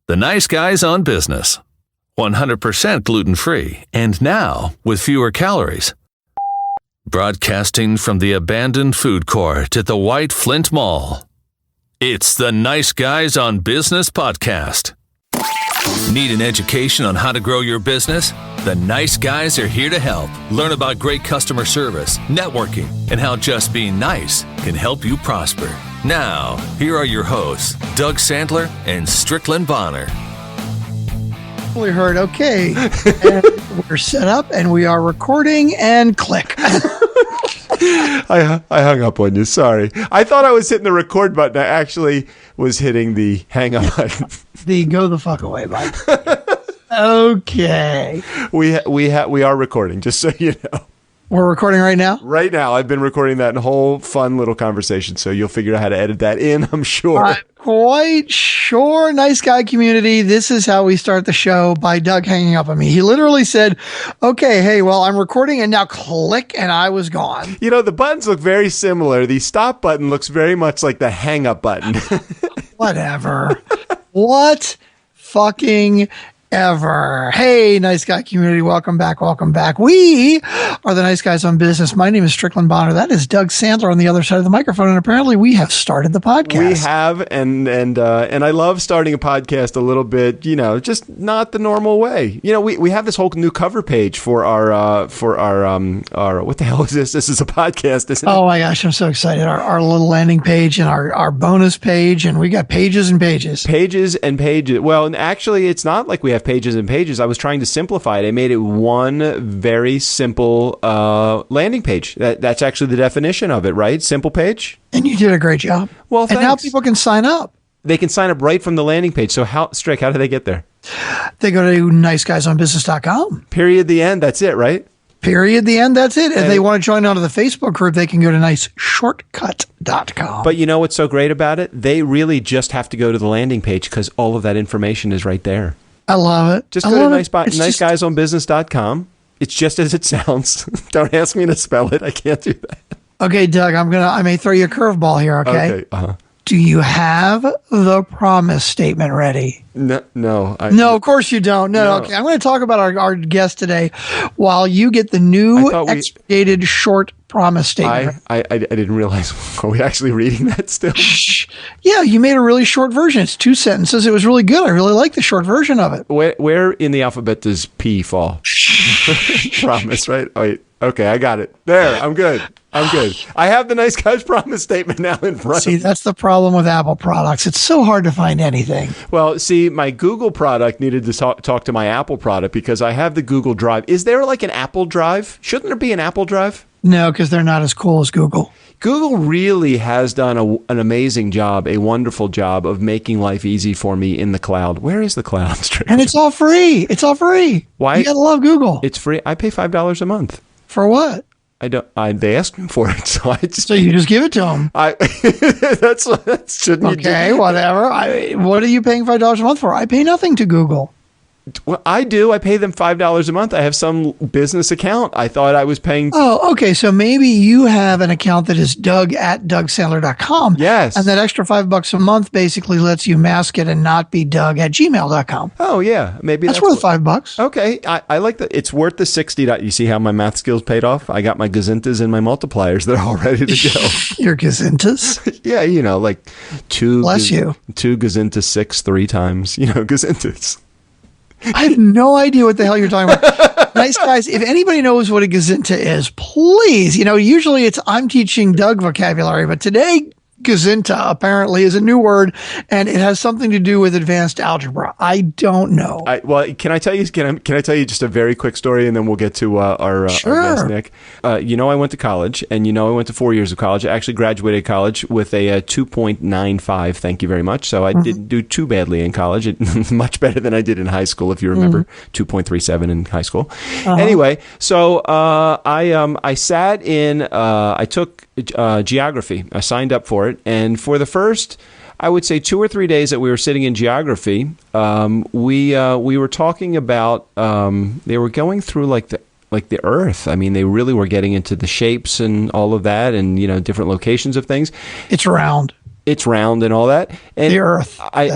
The Nice Guys on Business. 100% gluten-free and now with fewer calories. Broadcasting from the abandoned food court at the White Flint Mall. It's the Nice Guys on Business podcast. Need an education on how to grow your business? The Nice Guys are here to help. Learn about great customer service, networking, and how just being nice can help you prosper. Now, here are your hosts, Doug Sandler and Strickland Bonner. We heard, okay, and we're set up and we are recording and click. I hung up on you. Sorry. I thought I was hitting the record button. I actually was hitting the hang up button. The go the fuck away button. Okay. We are recording, just so you know. We're recording right now? Right now. I've been recording that whole fun little conversation, so you'll figure out how to edit that in, I'm sure. I'm quite sure. Nice guy community. This is how we start the show, by Doug hanging up on me. He literally said, okay, hey, well, I'm recording and now click, and I was gone. You know, the buttons look very similar. The stop button looks very much like the hang up button. Whatever. What fucking ever. Hey, nice guy community. Welcome back. Welcome back. We are the Nice Guys on Business. My name is Strickland Bonner. That is Doug Sandler on the other side of the microphone. And apparently we have started the podcast. We have. And I love starting a podcast a little bit, you know, just not the normal way. You know, we have this whole new cover page for our what the hell is this? This is a podcast, isn't it? Oh my gosh. I'm so excited. Our little landing page and our bonus page. And we got pages and pages. Pages and pages. Well, and actually it's not like we have pages and pages. I was trying to simplify it. I made it one very simple landing page. That's actually the definition of it, right? Simple page. And you did a great job. Well, thanks. And now people can sign up. They can sign up right from the landing page. So Strick, how do they get there? They go to niceguysonbusiness.com. Period, the end. That's it, right? Period, the end. That's it. If they want to join onto the Facebook group, they can go to niceshortcut.com. But you know what's so great about it? They really just have to go to the landing page because all of that information is right there. I love it. Just go to niceguysonbusiness.com. It's just as it sounds. Don't ask me to spell it. I can't do that. Okay, Doug, I may throw you a curveball here, okay? Okay. Do you have the promise statement ready? No. No, of course you don't. No. Okay, I'm going to talk about our guest today while you get the new expurgated short promise statement. I didn't realize. Are we actually reading that still? Yeah, you made a really short version. It's 2 sentences. It was really good. I really like the short version of it. Where in the alphabet does P fall? Promise, right? Oh, wait. Okay, I got it. There, I'm good. I have the Nice Guys promise statement now in front. See, that's the problem with Apple products. It's so hard to find anything. Well, see, my Google product needed to talk to my Apple product because I have the Google Drive. Is there like an Apple Drive? Shouldn't there be an Apple Drive? No, because they're not as cool as Google. Google really has done an amazing job, a wonderful job of making life easy for me in the cloud. Where is the cloud? And it's all free. Why? You gotta love Google. It's free. I pay $5 a month. For what? I don't. They asked me for it, so So you just give it to them. That's shouldn't you? Okay, whatever. What are you paying $5 a month for? I pay nothing to Google. Well, I do. I pay them $5 a month. I have some business account. I thought I was paying. Oh, okay. So maybe you have an account that is Doug@DougSandler.com. Yes. And that extra $5 a month basically lets you mask it and not be Doug@gmail.com. Oh, yeah. Maybe that's worth $5. Okay. I like that. It's worth the 60. You see how my math skills paid off? I got my gazintas and my multipliers. They're all ready to go. Your gazintas? Yeah. You know, like two. Bless you. 2 gazinta 6 3 times. You know, gazintas. I have no idea what the hell you're talking about. Nice guys, if anybody knows what a gazinta is, please, usually I'm teaching Doug vocabulary, but today gazinta apparently is a new word, and it has something to do with advanced algebra. I don't know. Well, can I tell you just a very quick story, and then we'll get to our guest, Nick. I went to college, and I went to 4 years of college. I actually graduated college with a 2.95. Thank you very much. So I didn't do too badly in college. Much better than I did in high school, if you remember. 2.37 in high school. Anyway, so I sat in. I took geography. I signed up for it. And for the first, I would say 2 or 3 days that we were sitting in geography, we were talking about, they were going through like the Earth. I mean, they really were getting into the shapes and all of that and, different locations of things. It's round. it's round and all that. And the Earth. I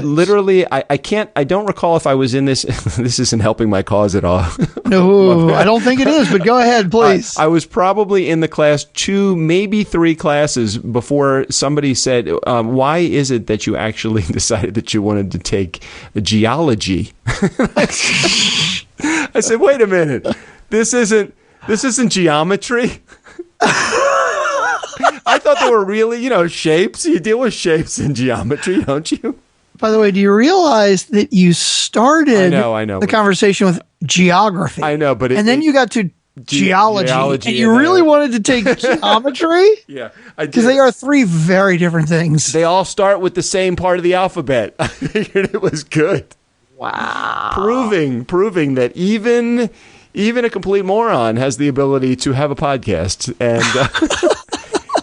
don't recall if I was in this. This isn't helping my cause at all. No, I don't think it is, but go ahead, please. I was probably in the class 2, maybe 3 classes before somebody said, why is it that you actually decided that you wanted to take geology? I said, wait a minute. This isn't geometry. I thought they were really, shapes. You deal with shapes in geometry, don't you? By the way, do you realize that you started I know. the conversation with geography? I know, but then you got to geology and you really wanted to take geometry? Yeah, I did. Because they are 3 very different things. They all start with the same part of the alphabet. I figured it was good. Wow. Proving that even a complete moron has the ability to have a podcast, and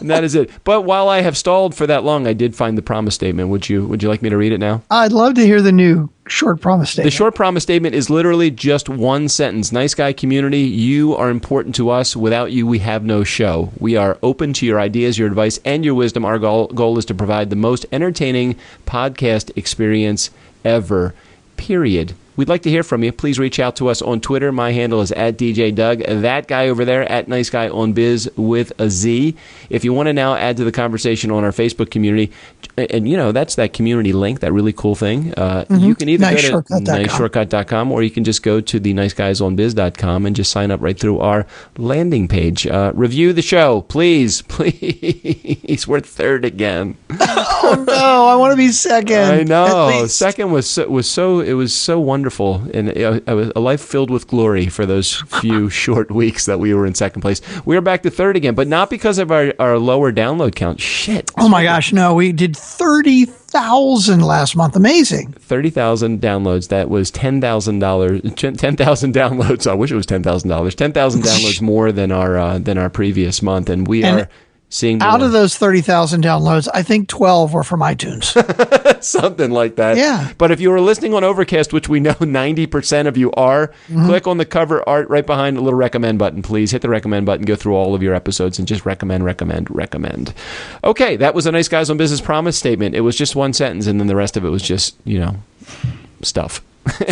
that is it. But while I have stalled for that long, I did find the promise statement. Would you like me to read it now? I'd love to hear the new short promise statement. The short promise statement is literally just one sentence. Nice guy community, you are important to us. Without you, we have no show. We are open to your ideas, your advice, and your wisdom. Our goal is to provide the most entertaining podcast experience ever. Period. We'd like to hear from you. Please reach out to us on Twitter. My handle is @DJDoug. That guy over there, @NiceGuyOnBiz with a Z. If you want to now add to the conversation on our Facebook community, and that's that community link, that really cool thing. You can either go to niceshortcut.com or you can just go to the niceguyesonbiz.com and just sign up right through our landing page. Review the show, please. Please. We're third again. Oh no, I want to be second. I know. Second was so wonderful. And a life filled with glory for those few short weeks that we were in second place. We are back to third again, but not because of our lower download count. Shit. Oh my gosh, no. We did 30,000 last month. Amazing. 30,000 downloads. That was $10,000. 10,000 downloads. I wish it was $10,000. 10,000 downloads more than our previous month, and we are seeing more. Out of those 30,000 downloads, I think 12 were from iTunes. Something like that. Yeah. But if you were listening on Overcast, which we know 90% of you are, click on the cover art right behind the little recommend button, please. Hit the recommend button, go through all of your episodes, and just recommend. Okay, that was a Nice Guys on Business promise statement. It was just one sentence, and then the rest of it was just, stuff.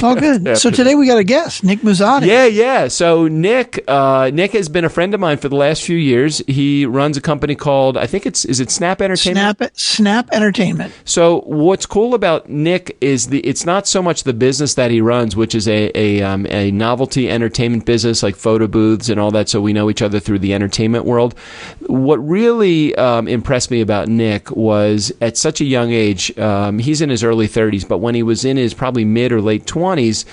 Oh, good. So today we got a guest, Nick Muzatti. Yeah. So Nick has been a friend of mine for the last few years. He runs a company called, I think is it Snap Entertainment? Snap Entertainment. So what's cool about Nick is it's not so much the business that he runs, which is a novelty entertainment business like photo booths and all that. So we know each other through the entertainment world. What really impressed me about Nick was at such a young age, he's in his early 30s, but when he was in his probably mid or late 20s,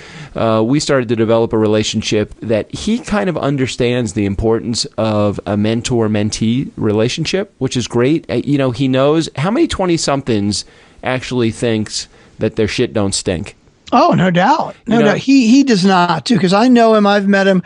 we started to develop a relationship that he kind of understands the importance of a mentor-mentee relationship, which is great. He knows how many 20-somethings actually thinks that their shit don't stink. Oh, no doubt. No doubt. He does not, too, because I know him. I've met him.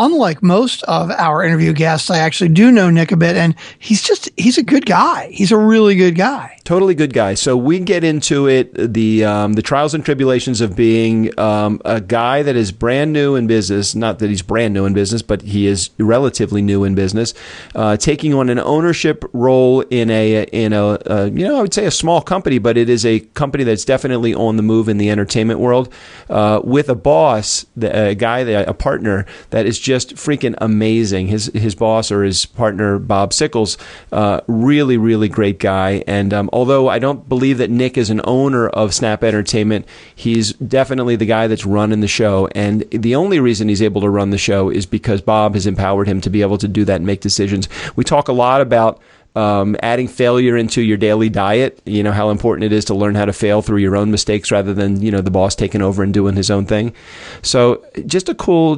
Unlike most of our interview guests, I actually do know Nick a bit, and he's a good guy. He's a really good guy. Totally good guy. So we get into it, the trials and tribulations of being a guy that is brand new in business. Not that he's brand new in business, but he is relatively new in business. Taking on an ownership role in a I would say a small company, but it is a company that's definitely on the move in the entertainment world. With a boss, a partner that is just freaking amazing. His boss or his partner, Bob Sickles, really, really great guy. And although I don't believe that Nick is an owner of Snap Entertainment, he's definitely the guy that's running the show. And the only reason he's able to run the show is because Bob has empowered him to be able to do that and make decisions. We talk a lot about adding failure into your daily diet, how important it is to learn how to fail through your own mistakes rather than, the boss taking over and doing his own thing. So just a cool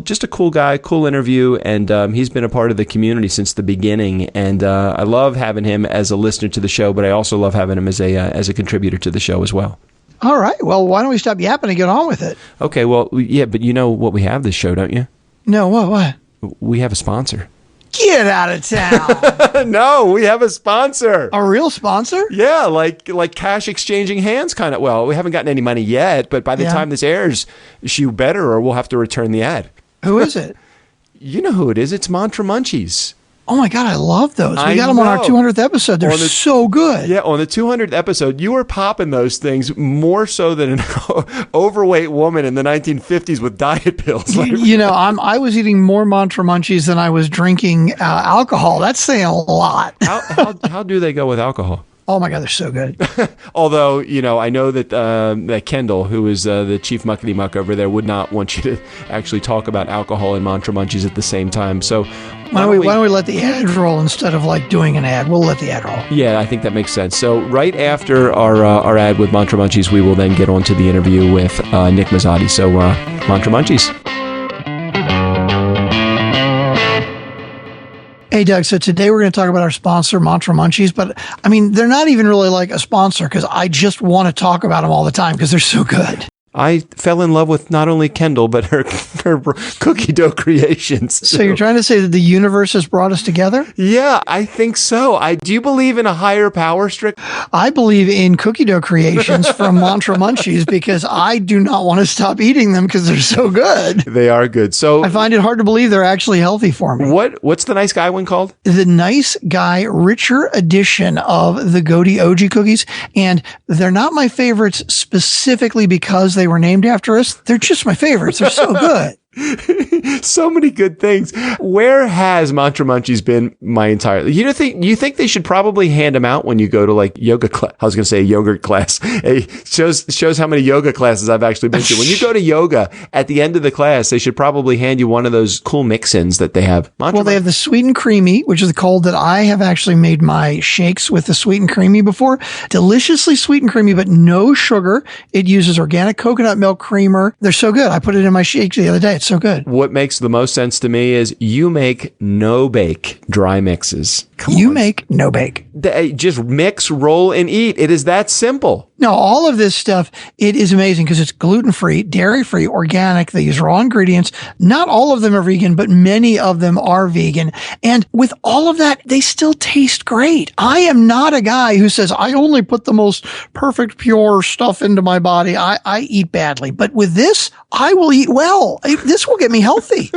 guy, cool interview. And he's been a part of the community since the beginning. And I love having him as a listener to the show, but I also love having him as a contributor to the show as well. All right. Well, why don't we stop yapping and get on with it? Okay. Well, yeah, but you know what we have this show, don't you? No, what? We have a sponsor. Get out of town. No, we have a sponsor. A real sponsor? Yeah, like cash exchanging hands kind of. Well, we haven't gotten any money yet, but by the time this airs, you better or we'll have to return the ad. Who is it? You know who it is. It's Mantra Munchies. Oh my God, I love those. We I got them on our know. 200th episode. They're so good. Yeah, on the 200th episode, you were popping those things more so than an overweight woman in the 1950s with diet pills. I was eating more Mantra Munchies than I was drinking alcohol. That's saying a lot. How do they go with alcohol? Oh my God, they're so good. Although, I know that Kendall, who is the chief muckety muck over there, would not want you to actually talk about alcohol and Mantra Munchies at the same time. So why don't we let the ad roll instead of doing an ad? We'll let the ad roll. Yeah, I think that makes sense. So right after our ad with Mantra Munchies, we will then get on to the interview with Nick Muzatti. So Mantra Munchies. Hey, Doug, so today we're going to talk about our sponsor, Mantra Munchies, but I mean, they're not even really like a sponsor because I just want to talk about them all the time because they're so good. I fell in love with not only Kendall, but her cookie dough creations. So you're trying to say that the universe has brought us together? Yeah, I think so. Do you believe in a higher power, Strickland? I believe in cookie dough creations from Mantra Munchies because I do not want to stop eating them because they're so good. They are good. So I find it hard to believe they're actually healthy for me. What's the nice guy one called? The Nice Guy Richer Edition of the Goaty OG cookies. And they're not my favorites specifically because they were named after us. They're just my favorites. They're so good. So many good things. Where has Mantra Munchies been my entire? You think they should probably hand them out when you go to yoga class? I was going to say yogurt class. Hey, shows how many yoga classes I've actually been to. When you go to yoga, at the end of the class, they should probably hand you one of those cool mix-ins that they have. They have the sweet and creamy, which is the cold that I have actually made my shakes with the sweet and creamy before. Deliciously sweet and creamy, but no sugar. It uses organic coconut milk creamer. They're so good. I put it in my shakes the other day. It's so good. What makes the most sense to me is you make no bake dry mixes. Make no bake. Just mix, roll, and eat. It is that simple. No, all of this stuff, it is amazing because it's gluten-free, dairy-free, organic. They use raw ingredients. Not all of them are vegan, but many of them are vegan. And with all of that, they still taste great. I am not a guy who says, I only put the most perfect, pure stuff into my body. I eat badly. But with this, I will eat well. This will get me healthy.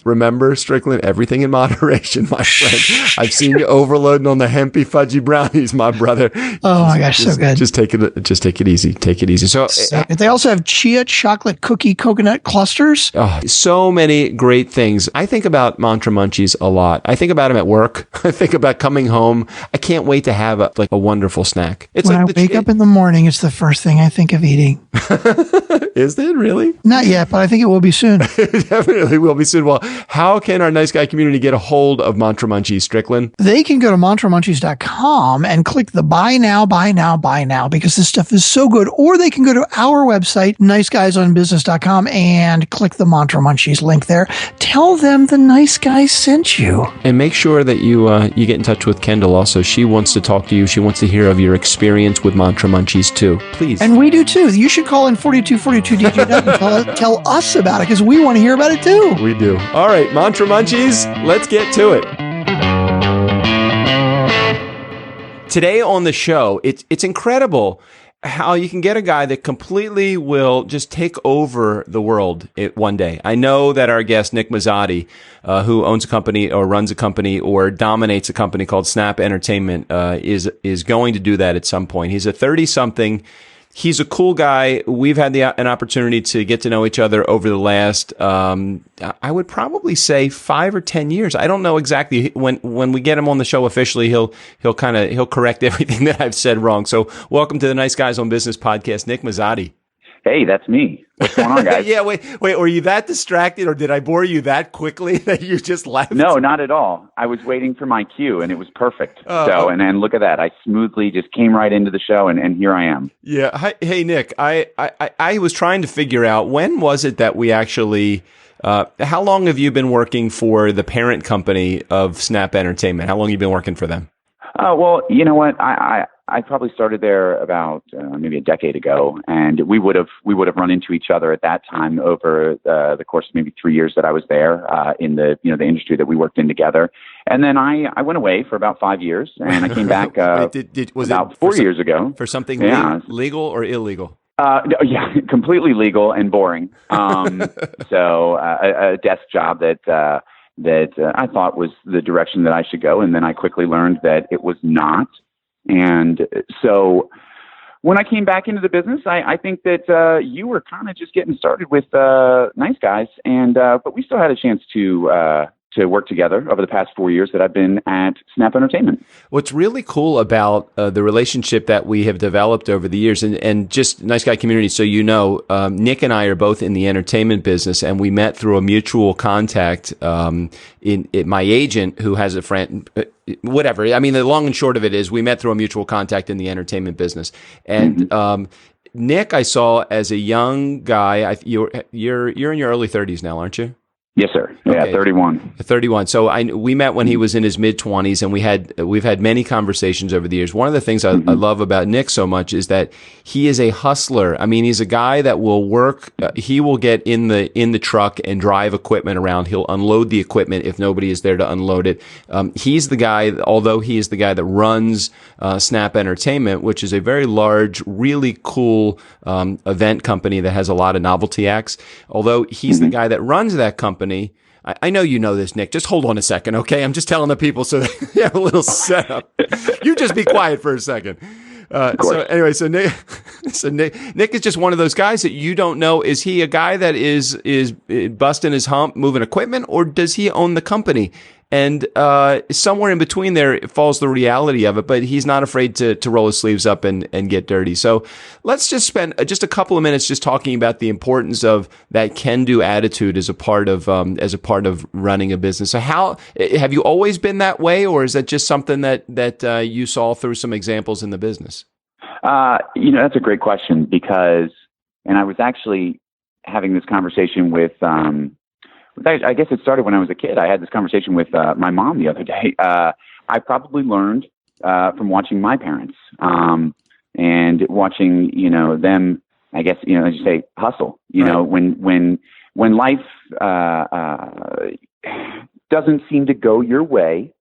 Remember, Strickland, everything in moderation, my friend. I've seen you overloading on the hempy fudgy brownies, my brother. Oh my gosh, so good. Just take it easy. Take it easy. So they also have chia chocolate cookie coconut clusters. Oh, so many great things. I think about Mantra Munchies a lot. I think about them at work. I think about coming home. I can't wait to have a wonderful snack. It's when I wake up in the morning, it's the first thing I think of eating. Is it really? Not yet, but I think it will be soon. It definitely will be soon. Well, how can our nice guy community get a hold of Mantra Munchies, Strickland? They can go to mantramunchies.com and click the buy now because this stuff is so good. Or they can go to our website, niceguysonbusiness.com, and click the Mantra Munchies link there. Tell them the nice guy sent you. And make sure that you get in touch with Kendall also. She wants to talk to you. She wants to hear of your experience with Mantra Munchies too. Please. And we do too. You should call in 4242 DJ and tell us about it because we want to hear about it too. We do. All right, Mantra Munchies, let's get to it. Today on the show, it's incredible how you can get a guy that completely will just take over the world one day. I know that our guest, Nick Muzatti, who owns a company or runs a company or dominates a company called Snap Entertainment, is going to do that at some point. He's a 30-something. He's a cool guy. We've had an opportunity to get to know each other over the last, I would probably say 5 or 10 years. I don't know exactly when we get him on the show officially, he'll correct everything that I've said wrong. So welcome to the Nice Guys on Business podcast, Nick Muzatti. Hey, that's me. What's going on, guys? Yeah, wait, were you that distracted or did I bore you that quickly that you just left? No, not at all. I was waiting for my cue and it was perfect. And then look at that. I smoothly just came right into the show and here I am. Yeah. Hi, hey, Nick, I was trying to figure out when was it that we actually, how long have you been working for the parent company of Snap Entertainment? How long have you been working for them? Well, you know what? I probably started there about maybe a decade ago, and we would have run into each other at that time over the course of maybe 3 years that I was there in the the industry that we worked in together. And then I went away for about 5 years, and I came back was about it 4 years ago for something legal or illegal. Yeah, completely legal and boring. So a desk job that that I thought was the direction that I should go. And then I quickly learned that it was not. And so when I came back into the business, I think that you were kind of just getting started with Nice Guys, but we still had a chance to work together over the past 4 years that I've been at Snap Entertainment. What's really cool about the relationship that we have developed over the years, and just Nice Guy community, so you know, Nick and I are both in the entertainment business, and we met through a mutual contact in my agent who has a friend. Whatever. I mean, the long and short of it is we met through a mutual contact in the entertainment business. And Nick, I saw as a young guy. You're in your early 30s now, aren't you? Yes, sir. Yeah, okay. 31. 31. So we met when he was in his mid 20s, and we've had many conversations over the years. One of the things I love about Nick so much is that he is a hustler. I mean, he's a guy that will work. He will get in the truck and drive equipment around. He'll unload the equipment if nobody is there to unload it. He's the guy, although he is the guy that runs Snap Entertainment, which is a very large, really cool event company that has a lot of novelty acts. Although he's the guy that runs that company. I know you know this, Nick. Just hold on a second, okay? I'm just telling the people so they have a little setup. You just be quiet for a second. So anyway, Nick is just one of those guys that you don't know. Is he a guy that is busting his hump, moving equipment, or does he own the company? And somewhere in between there falls the reality of it, but he's not afraid to roll his sleeves up and get dirty. So let's just spend just a couple of minutes just talking about the importance of that can-do attitude as a part of running a business. So how have you always been that way, or is that just something that you saw through some examples in the business? That's a great question and I was actually having this conversation with. I guess it started when I was a kid. I had this conversation with my mom the other day. I probably learned from watching my parents and watching, them, I guess, as you say, hustle. When life doesn't seem to go your way,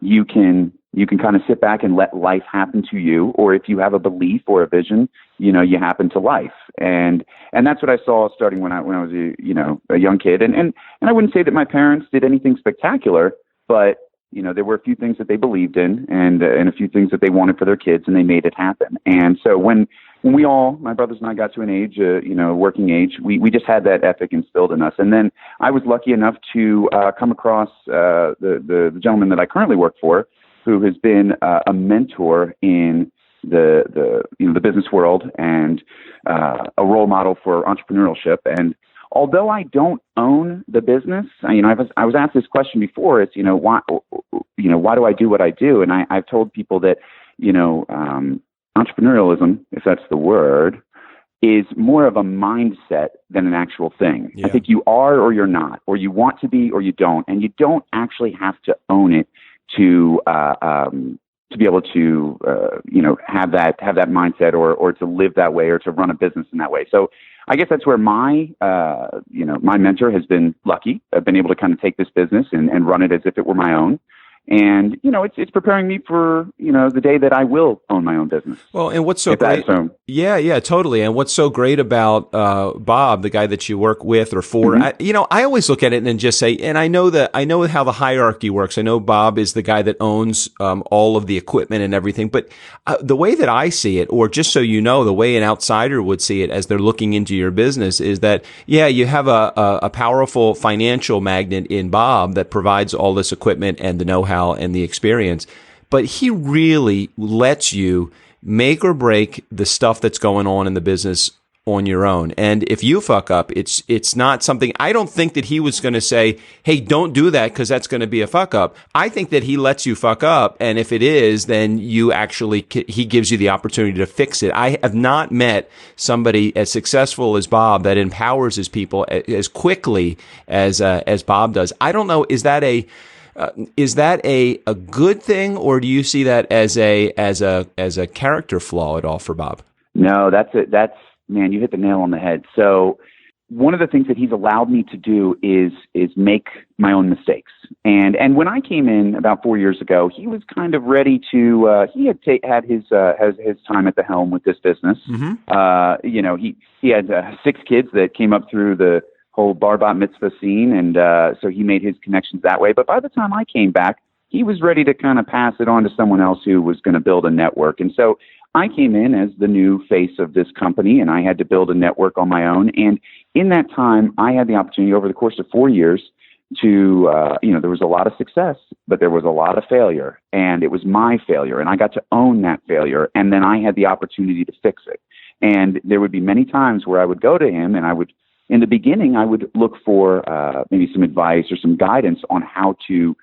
you can kind of sit back and let life happen to you. Or if you have a belief or a vision, you happen to life. And that's what I saw starting when I was a young kid. And I wouldn't say that my parents did anything spectacular, but there were a few things that they believed in and a few things that they wanted for their kids, and they made it happen. And so when we all, my brothers and I, got to an age, working age, we just had that ethic instilled in us. And then I was lucky enough to come across the gentleman that I currently work for, who has been a mentor in the business world and a role model for entrepreneurship. And although I don't own the business, I was asked this question before. It's why do I do what I do? And I've told people that entrepreneurialism, if that's the word, is more of a mindset than an actual thing. Yeah. I think you are or you're not, or you want to be or you don't, and you don't actually have to own it to be able to have that mindset or to live that way or to run a business in that way. So I guess that's where my mentor has been lucky. I've been able to kind of take this business and run it as if it were my own. And, it's preparing me for, the day that I will own my own business. Well, and what's so great? Yeah, totally. And what's so great about Bob, the guy that you work with or for, I always look at it and just say, and I know how the hierarchy works. I know Bob is the guy that owns all of the equipment and everything. But the way that I see it, or just so you know, the way an outsider would see it as they're looking into your business is that, yeah, you have a powerful financial magnet in Bob that provides all this equipment and the know-how and the experience, but he really lets you make or break the stuff that's going on in the business on your own. And if you fuck up, it's not something. I don't think that he was going to say, "Hey, don't do that," because that's going to be a fuck up. I think that he lets you fuck up, and if it is, then he gives you the opportunity to fix it. I have not met somebody as successful as Bob that empowers his people as quickly as Bob does. I don't know. Is that a good thing, or do you see that as a character flaw at all for Bob? No, that's man, you hit the nail on the head. So one of the things that he's allowed me to do is make my own mistakes. And when I came in about 4 years ago, he was kind of ready to. He had his time at the helm with this business. Mm-hmm. He had 6 kids that came up through the whole bar bat mitzvah scene, and so he made his connections that way. But by the time I came back, he was ready to kind of pass it on to someone else who was going to build a network. And so I came in as the new face of this company, and I had to build a network on my own. And in that time, I had the opportunity over the course of 4 years to, there was a lot of success, but there was a lot of failure, and it was my failure, and I got to own that failure, and then I had the opportunity to fix it. And there would be many times where I would go to him, and in the beginning, I would look for maybe some advice or some guidance on how to,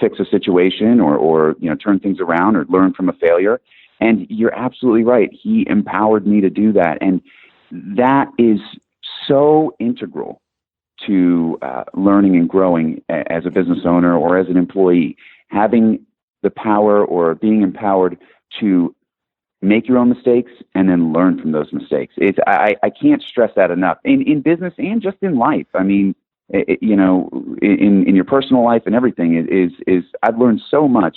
fix a situation or turn things around or learn from a failure. And you're absolutely right. He empowered me to do that. And that is so integral to learning and growing as a business owner or as an employee, having the power or being empowered to make your own mistakes and then learn from those mistakes. I can't stress that enough in business and just in life. I mean, in your personal life and everything is I've learned so much,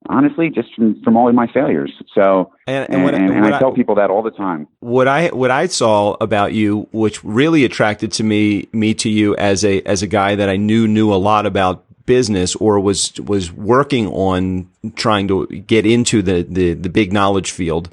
honestly, just from all of my failures. So, and I tell people that all the time. What I saw about you, which really attracted to me to you as a guy that I knew a lot about business or was working on trying to get into the big knowledge field.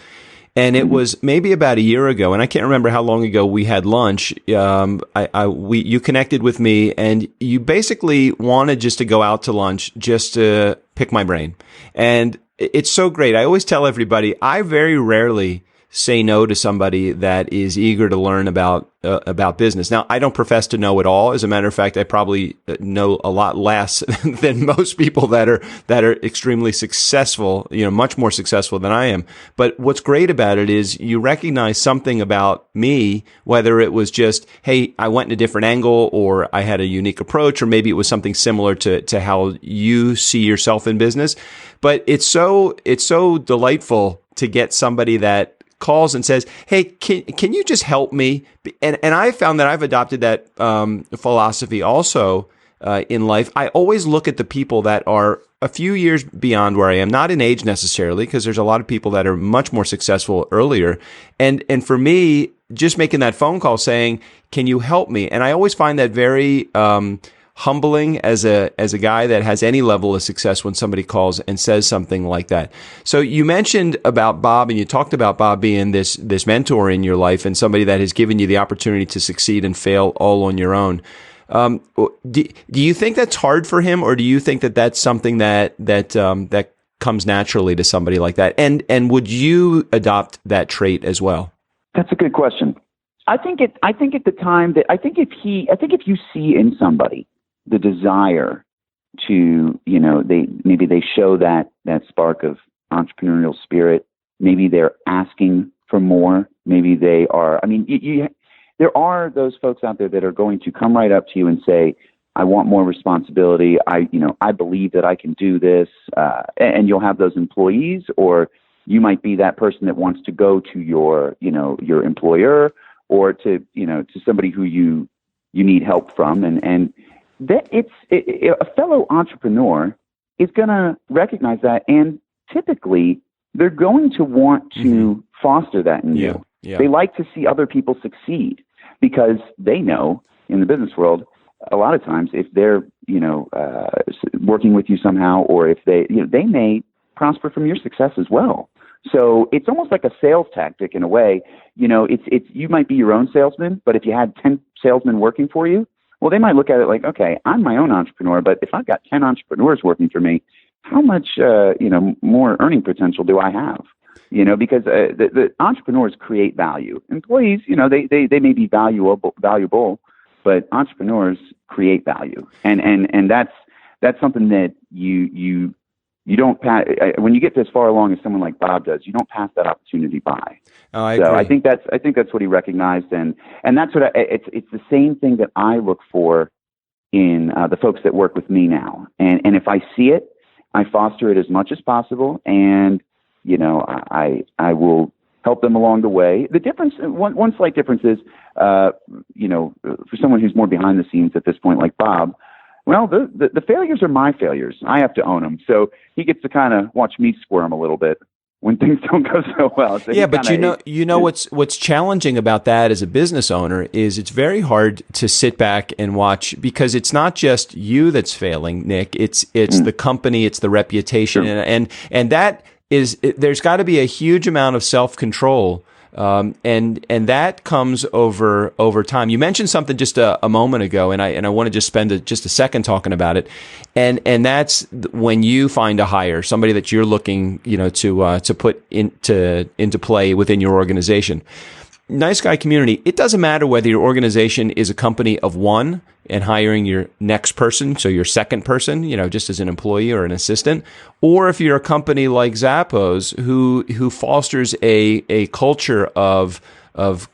And it was maybe about a year ago, and I can't remember how long ago we had lunch. You connected with me, and you basically wanted just to go out to lunch just to pick my brain. And it's so great. I always tell everybody, I very rarely say no to somebody that is eager to learn about business. Now, I don't profess to know it all. As a matter of fact, I probably know a lot less than most people that are extremely successful, much more successful than I am. But what's great about it is you recognize something about me, whether it was just, hey, I went in a different angle, or I had a unique approach, or maybe it was something similar to how you see yourself in business. But it's so delightful to get somebody that calls and says, hey, can you just help me? And I found that I've adopted that philosophy also in life. I always look at the people that are a few years beyond where I am, not in age necessarily, because there's a lot of people that are much more successful earlier. And for me, just making that phone call saying, can you help me? And I always find that very humbling as a guy that has any level of success when somebody calls and says something like that. So you mentioned about Bob, and you talked about Bob being this mentor in your life and somebody that has given you the opportunity to succeed and fail all on your own. Do you think that's hard for him, or do you think that that's something that comes naturally to somebody like that? And would you adopt that trait as well? That's a good question. I think at the time that if you see in somebody the desire to, they show that spark of entrepreneurial spirit. Maybe they're asking for more. Maybe they are. I mean, there are those folks out there that are going to come right up to you and say, "I want more responsibility. I believe that I can do this." And you'll have those employees, or you might be that person that wants to go to your employer, or to somebody who you need help from, and that a fellow entrepreneur is going to recognize that, and typically they're going to want to foster that in you. Yeah. They like to see other people succeed because they know in the business world, a lot of times if they're working with you somehow, or if they may prosper from your success as well. So it's almost like a sales tactic in a way. It's you might be your own salesman, but if you had 10 salesmen working for you, well, they might look at it like, okay, I'm my own entrepreneur, but if I've got 10 entrepreneurs working for me, how much, more earning potential do I have? Because the entrepreneurs create value. Employees, they may be valuable, but entrepreneurs create value. And that's something that you don't pass. When you get this far along as someone like Bob does, you don't pass that opportunity by. Oh, I agree. I think that's what he recognized, and that's what it's the same thing that I look for in the folks that work with me now. And if I see it, I foster it as much as possible, and I will help them along the way. The difference, one slight difference is, for someone who's more behind the scenes at this point, like Bob. Well, the failures are my failures. I have to own them. So he gets to kind of watch me squirm a little bit. when things don't go so well. So yeah, but you know what's challenging about that as a business owner is it's very hard to sit back and watch, because it's not just you that's failing, Nick. It's the company, it's the reputation, Sure. and that is there's got to be a huge amount of self-control. And that comes over time. You mentioned something just a moment ago, and I want to just spend just a second talking about it. And that's when you find a hire, somebody that you're looking, to put into play within your organization. Nice Guy community, it doesn't matter whether your organization is a company of one and hiring your next person, so your second person, just as an employee or an assistant, or if you're a company like Zappos who fosters a culture of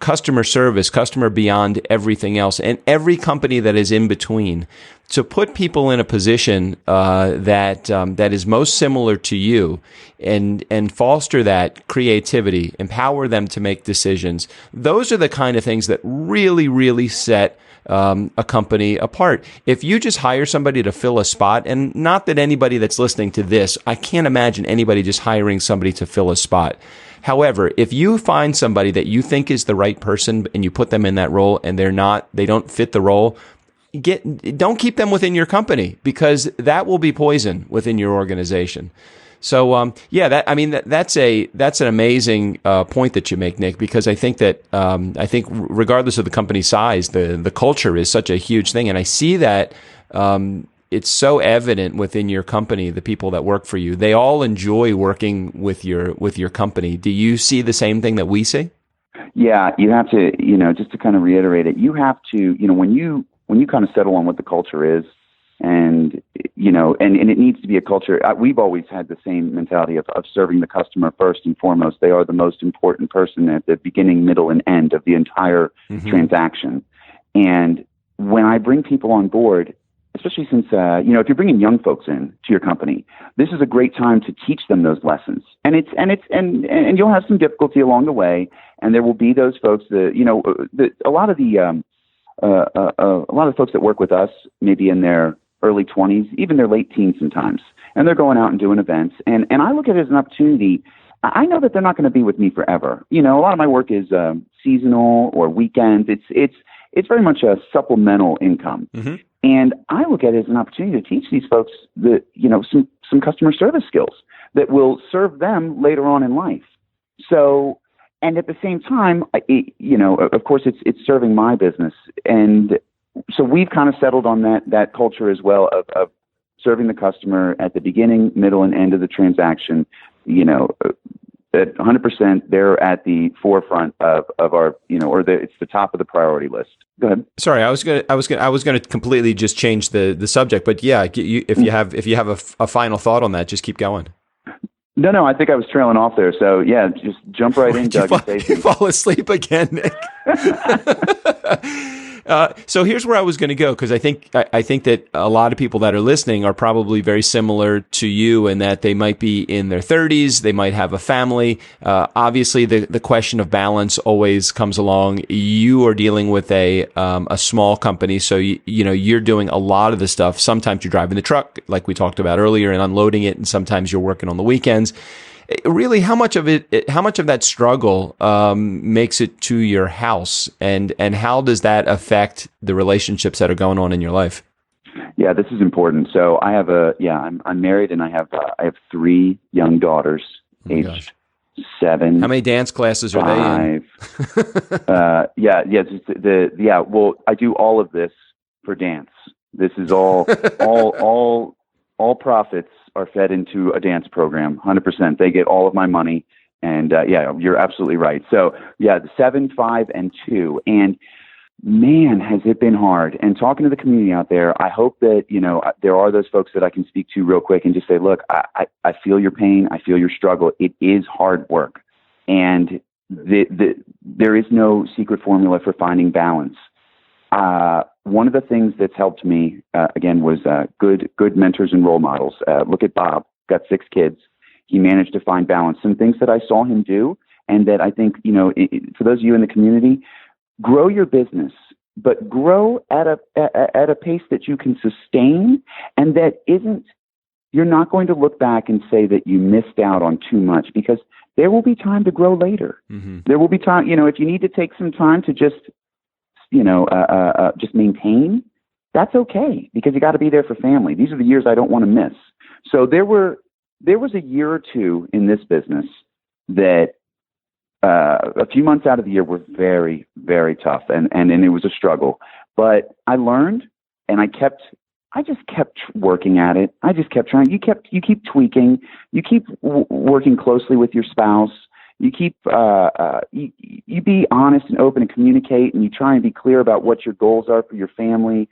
customer service, customer beyond everything else, and every company that is in between, to put people in a position that is most similar to you, and foster that creativity, empower them to make decisions. Those are the kind of things that really, really set a company apart. If you just hire somebody to fill a spot, and not that anybody that's listening to this, I can't imagine anybody just hiring somebody to fill a spot. However, if you find somebody that you think is the right person and you put them in that role and they don't fit the role, don't keep them within your company, because that will be poison within your organization. So, that's an amazing point that you make, Nick, because I think that regardless of the company size, the culture is such a huge thing, and I see that it's so evident within your company. The people that work for you, they all enjoy working with your company. Do you see the same thing that we see? Yeah, you have to, just to kind of reiterate it, you have to, when you kind of settle on what the culture is, and it needs to be a culture. We've always had the same mentality of serving the customer first and foremost. They are the most important person at the beginning, middle, and end of the entire transaction. And when I bring people on board, especially since, if you're bringing young folks in to your company, this is a great time to teach them those lessons. And you'll have some difficulty along the way, and there will be those folks that, a lot of the folks that work with us, maybe in their early 20s, even their late teens sometimes, and they're going out and doing events. And I look at it as an opportunity. I know that they're not going to be with me forever. A lot of my work is seasonal or weekends. It's very much a supplemental income. Mm-hmm. And I look at it as an opportunity to teach these folks some customer service skills that will serve them later on in life. So, and at the same time, of course, it's serving my business. And so we've kind of settled on that culture as well of serving the customer at the beginning, middle, and end of the transaction. At 100%, they're at the forefront of our, it's the top of the priority list. Go ahead. Sorry, I was going to completely just change the subject, but yeah, if you have a final thought on that, just keep going. No, I think I was trailing off there. So yeah, just jump right in, Doug. You fall asleep again, Nick. So here's where I was going to go, because I think that a lot of people that are listening are probably very similar to you in that they might be in their 30s, they might have a family. Obviously, the question of balance always comes along. You are dealing with a small company, so you're doing a lot of the stuff. Sometimes you're driving the truck, like we talked about earlier, and unloading it, and sometimes you're working on the weekends. Really, how much of that struggle makes it to your house, and how does that affect the relationships that are going on in your life? Yeah, this is important. So I have I'm married, and I have 3 young daughters, aged 7. How many dance classes are they in? Well, I do all of this for dance. This is all profits are fed into a dance program, 100%. They get all of my money. And you're absolutely right. So the 7, 5, and 2. And man, has it been hard. And talking to the community out there, I hope that, there are those folks that I can speak to real quick and just say, look, I feel your pain. I feel your struggle. It is hard work. And there is no secret formula for finding balance. One of the things that's helped me, again, was good mentors and role models. Look at Bob, got 6 kids. He managed to find balance. Some things that I saw him do, and that I think, for those of you in the community, grow your business, but grow at a pace that you can sustain, and that isn't you're not going to look back and say that you missed out on too much, because there will be time to grow later. Mm-hmm. There will be time, if you need to take some time to just, just maintain, that's okay, because you got to be there for family. These are the years I don't want to miss. So there was a year or two in this business that a few months out of the year were very, very tough, and it was a struggle. But I learned, and I just kept working at it. I just kept trying. You keep tweaking. You keep working closely with your spouse. You keep you be honest and open and communicate, and you try and be clear about what your goals are for your family,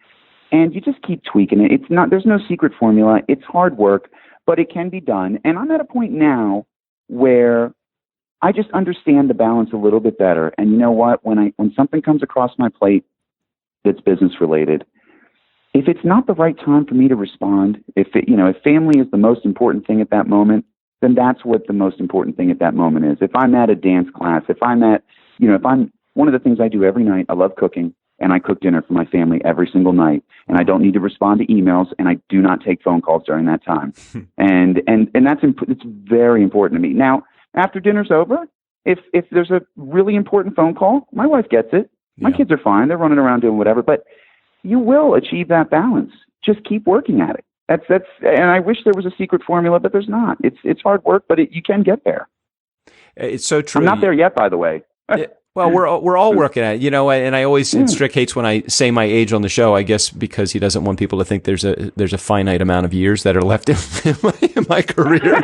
and you just keep tweaking it. There's no secret formula. It's hard work, but it can be done. And I'm at a point now where I just understand the balance a little bit better. And you know what? When something comes across my plate that's business related, if it's not the right time for me to respond, if family is the most important thing at that moment, then that's what the most important thing at that moment is. If I'm at a dance class, if I'm one of the things I do every night, I love cooking, and I cook dinner for my family every single night, and I don't need to respond to emails, and I do not take phone calls during that time. and it's very important to me. Now, after dinner's over, if there's a really important phone call, my wife gets it. My kids are fine. They're running around doing whatever, but you will achieve that balance. Just keep working at it. And I wish there was a secret formula, but there's not. It's hard work, but you can get there. It's so true. I'm not there yet, by the way. Well, we're all working at it, and I always, and Strick hates when I say my age on the show, I guess because he doesn't want people to think there's a finite amount of years that are left in my career.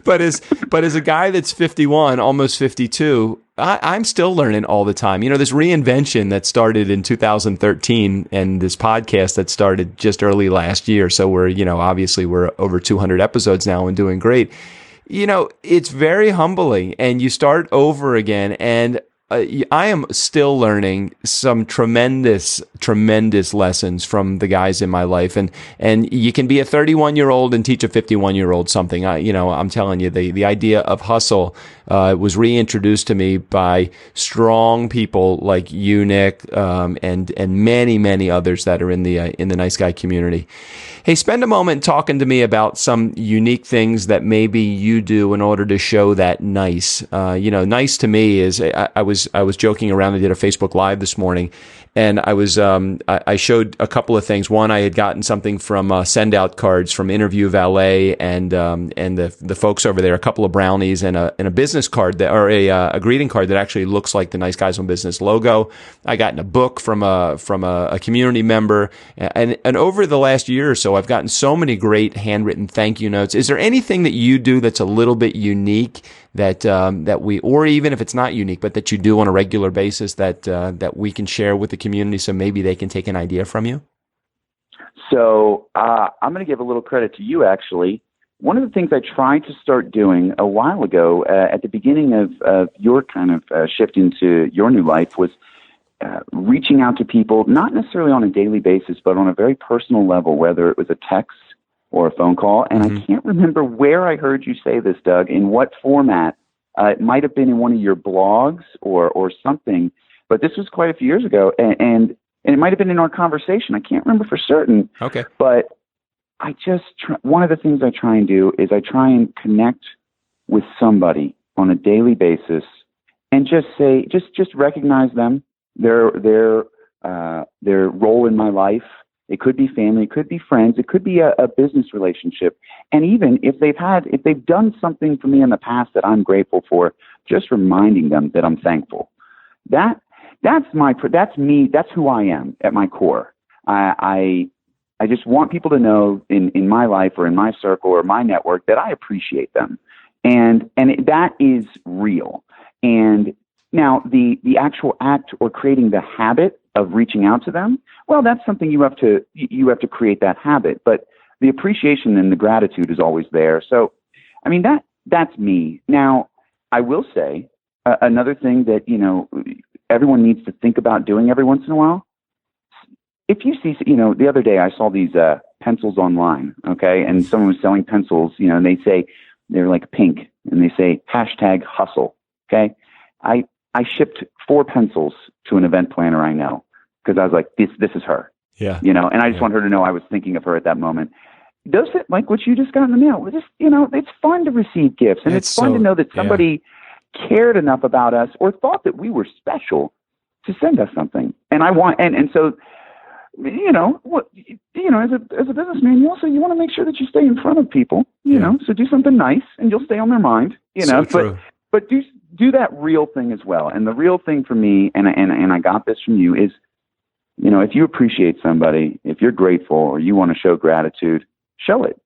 but as a guy that's 51, almost 52, I'm still learning all the time. This reinvention that started in 2013 and this podcast that started just early last year. So we're obviously we're over 200 episodes now and doing great. It's very humbling, and you start over again, and I am still learning some tremendous lessons from the guys in my life, and you can be a 31-year-old and teach a 51-year-old something. I'm telling you, the idea of hustle was reintroduced to me by strong people like you, Nick, and many others that are in the nice guy community. Hey, spend a moment talking to me about some unique things that maybe you do in order to show that nice. Nice to me is I was joking around. I did a Facebook Live this morning, and I showed a couple of things. One, I had gotten something from send out cards from Interview Valet and the folks over there, a couple of brownies and a business card a greeting card that actually looks like the Nice Guys on Business logo. I got in a book from a community member, and over the last year or so, I've gotten so many great handwritten thank you notes. Is there anything that you do that's a little bit unique that we, or even if it's not unique, but that you do on a regular basis that we can share with the community so maybe they can take an idea from you? So I'm going to give a little credit to you, actually. One of the things I tried to start doing a while ago at the beginning of your kind of shift into your new life was reaching out to people, not necessarily on a daily basis, but on a very personal level, whether it was a text or a phone call. And I can't remember where I heard you say this, Doug, in what format. It might have been in one of your blogs or something, but this was quite a few years ago. And it might have been in our conversation. I can't remember for certain. Okay. But I just, one of the things I try and do is I try and connect with somebody on a daily basis and just say, just recognize them, their role in my life. It could be family, it could be friends, it could be a business relationship. And even if they've done something for me in the past that I'm grateful for, just reminding them that I'm thankful. That's me. That's who I am at my core. I just want people to know in my life or in my circle or my network that I appreciate them. And that is real. And now the actual act or creating the habit of reaching out to them, well, that's something you have to create that habit. But the appreciation and the gratitude is always there. So, I mean, that's me. Now, I will say another thing that, everyone needs to think about doing every once in a while. If you see, the other day I saw these pencils online, okay, and someone was selling pencils, and they say they're like pink, and they say #hustle, okay. I shipped 4 pencils to an event planner I know because I was like, this is her, and I just want her to know I was thinking of her at that moment. those like what you just got in the mail, just, it's fun to receive gifts, and it's fun to know that somebody cared enough about us or thought that we were special to send us something. And I want, and so, as a businessman, you want to make sure that you stay in front of people, so do something nice and you'll stay on their mind, So true. but do that real thing as well. And the real thing for me, and I got this from you, is, if you appreciate somebody, if you're grateful or you want to show gratitude, show it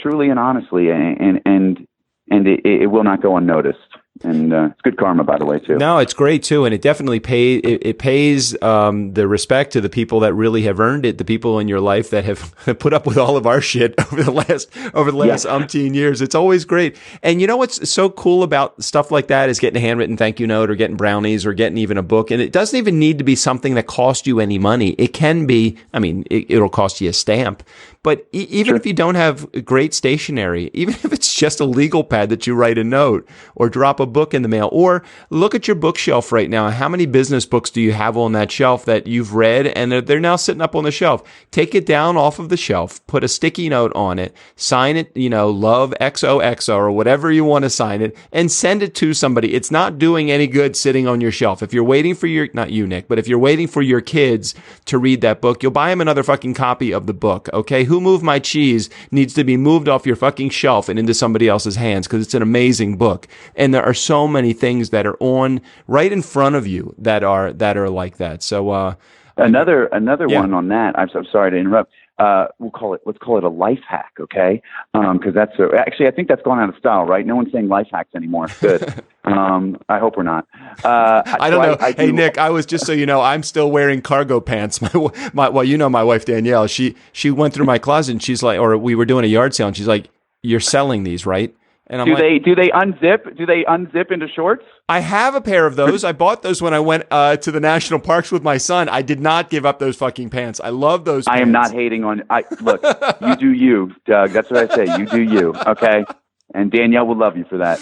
truly and honestly, and it will not go unnoticed. And it's good karma, by the way, too. No, it's great too, and it definitely pays the respect to the people that really have earned it, the people in your life that have put up with all of our shit over the last umpteen years. It's always great. And you know what's so cool about stuff like that is getting a handwritten thank you note or getting brownies or getting even a book. And it doesn't even need to be something that costs you any money. It can be, it'll cost you a stamp. But even if you don't have great stationery, even if it's just a legal pad that you write a note or drop a book in the mail, or look at your bookshelf right now. How many business books do you have on that shelf that you've read and they're now sitting up on the shelf? Take it down off of the shelf, put a sticky note on it, sign it, love XOXO or whatever you want to sign it, and send it to somebody. It's not doing any good sitting on your shelf. If you're waiting for not you, Nick, but if you're waiting for your kids to read that book, you'll buy them another fucking copy of the book, okay? Who Moved My Cheese needs to be moved off your fucking shelf and into somebody else's hands because it's an amazing book. And there are so many things that are on right in front of you that are like that. So another one on that. I'm sorry to interrupt. Let's call it a life hack, okay? Because actually I think that's gone out of style, right? No one's saying life hacks anymore. It's good. I hope we're not. I don't know. Hey, Nick, I was just so you know, I'm still wearing cargo pants. My wife Danielle, she went through my closet and she's like, or we were doing a yard sale and she's like, "You're selling these, right?" And I'm do they unzip? Do they unzip into shorts? I have a pair of those. I bought those when I went to the national parks with my son. I did not give up those fucking pants. I love those pants. I am not hating on. Look, you do you, Doug. That's what I say. You do you. Okay. And Danielle will love you for that.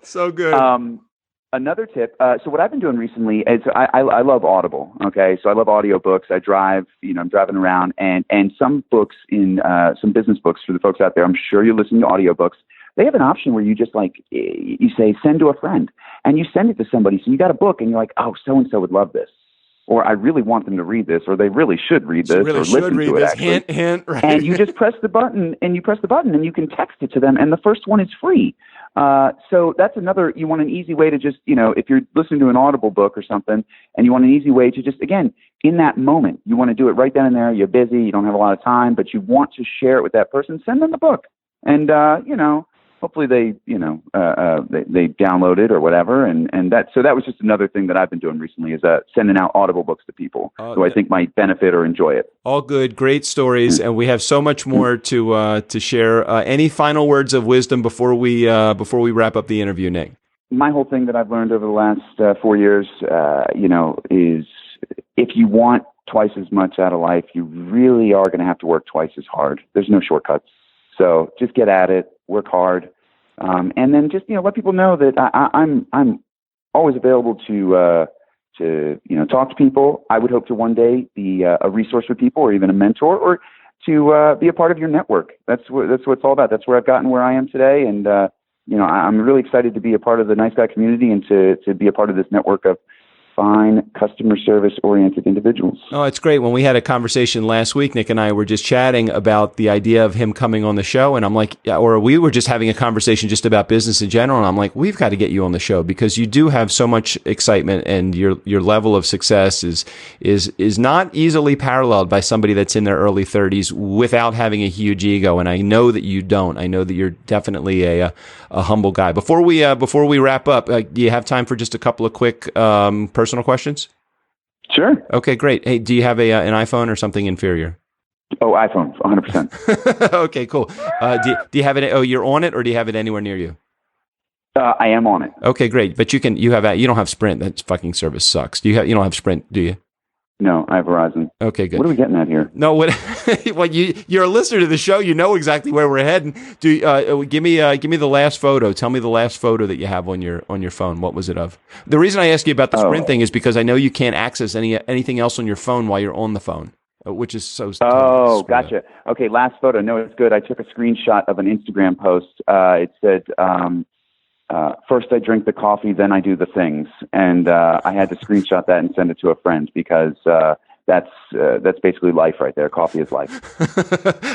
So good. Another tip. So what I've been doing recently is I love Audible. Okay. So I love audiobooks. I drive, I'm driving around and some books some business books for the folks out there. I'm sure you're listening to audiobooks. They have an option where you just you say, send to a friend, and you send it to somebody. So you got a book and you're like, oh, so-and-so would love this. Or I really want them to read this, or they really should read this, or listen to it, actually. Hint, right. And you just press the button, and you can text it to them, and the first one is free. So that's another, you want an easy way to just, if you're listening to an Audible book or something, and you want an easy way to just, again, in that moment, you want to do it right then and there, you're busy, you don't have a lot of time, but you want to share it with that person, send them the book. And, hopefully they download it or whatever, and that was just another thing that I've been doing recently is sending out Audible books to people who I think might benefit or enjoy it. All good, great stories, and we have so much more to share. Any final words of wisdom before we wrap up the interview, Nick? My whole thing that I've learned over the last 4 years, is if you want twice as much out of life, you really are going to have to work twice as hard. There's no shortcuts. So just get at it, work hard, and then just let people know that I'm always available to talk to people. I would hope to one day be a resource for people, or even a mentor, or to be a part of your network. That's what it's all about. That's where I've gotten where I am today, and I'm really excited to be a part of the Nice Guy community and to be a part of this network of fine, customer service-oriented individuals. Oh, it's great. When we had a conversation last week, Nick and I were just chatting about the idea of him coming on the show, and I'm like, or we were just having a conversation just about business in general, and I'm like, we've got to get you on the show because you do have so much excitement, and your level of success is not easily paralleled by somebody that's in their early 30s without having a huge ego, and I know that you don't. I know that you're definitely a humble guy. Before we wrap up, do you have time for just a couple of quick personal questions? Sure. Okay, great. Hey, do you have an iPhone or something inferior? Oh, iPhone, 100%. Okay, cool. Do you have it? Oh, you're on it, or do you have it anywhere near you? I am on it. Okay, great. But you don't have Sprint. That fucking service sucks. You don't have Sprint, do you? No, I have Verizon. Okay, good. What are we getting at here? No, what? Well, you're a listener to the show. You know exactly where we're heading. Give me the last photo. Tell me the last photo that you have on your phone. What was it of? The reason I ask you about the Sprint thing is because I know you can't access anything else on your phone while you're on the phone. which is so. Oh, gotcha. Okay, last photo. No, it's good. I took a screenshot of an Instagram post. It said, first I drink the coffee, then I do the things. And I had to screenshot that and send it to a friend because that's basically life right there. Coffee is life.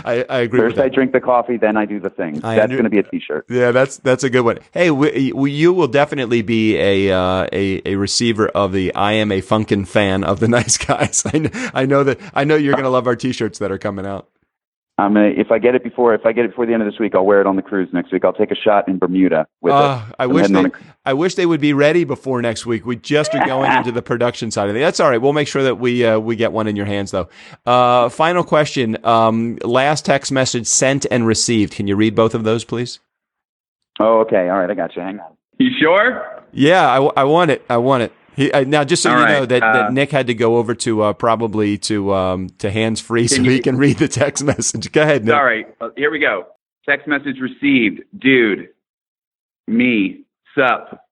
I agree. First I drink the coffee, then I do the things. That's going to be a T-shirt. Yeah, that's a good one. Hey, you will definitely be a receiver of the I am a Funkin' fan of the Nice Guys. I know you're going to love our T-shirts that are coming out. If I get it before the end of this week, I'll wear it on the cruise next week. I'll take a shot in Bermuda with it. I wish they would be ready before next week. We just are going into the production side of it. That's all right. We'll make sure that we get one in your hands, though. Final question. Last text message sent and received. Can you read both of those, please? Oh, okay. All right. I got you. Hang on. You sure? Yeah, I want it. Now, just so all you right. know that Nick had to go over to probably to hands free so he can read the text message. Go ahead, Nick. All right. Here we go. Text message received. Dude, me, sup.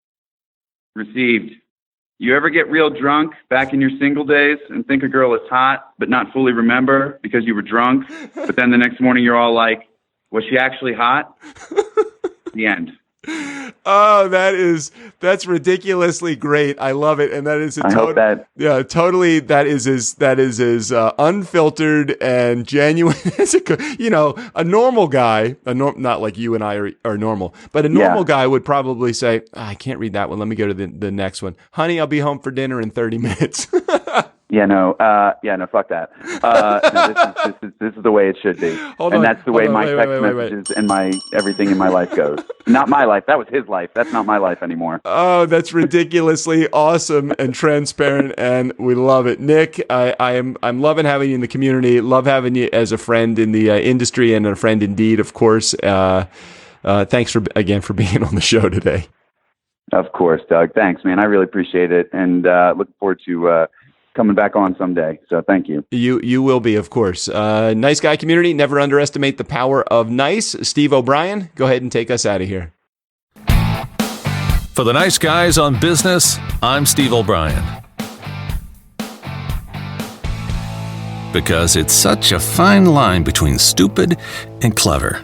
Received. You ever get real drunk back in your single days and think a girl is hot, but not fully remember because you were drunk? But then the next morning you're all like, was she actually hot? The end. Oh, that's ridiculously great. I love it, and that is totally. That is as unfiltered and genuine as it could. A normal guy, not like you and I are normal, but a normal guy would probably say, I can't read that one. Let me go to the next one. Honey, I'll be home for dinner in 30 minutes. No, fuck that. No, this is the way it should be. That's the way my text messages and my everything in my life goes. Not my life. That was his life. That's not my life anymore. Oh, that's ridiculously awesome and transparent, and we love it. Nick, I'm loving having you in the community. Love having you as a friend in the industry and a friend indeed, of course. Thanks again for being on the show today. Of course, Doug. Thanks, man. I really appreciate it, and looking forward to coming back on someday. So thank you. You will be, of course. Nice Guy community, never underestimate the power of nice. Steve O'Brien, go ahead and take us out of here. For the Nice Guys on Business, I'm Steve O'Brien. Because it's such a fine line between stupid and clever.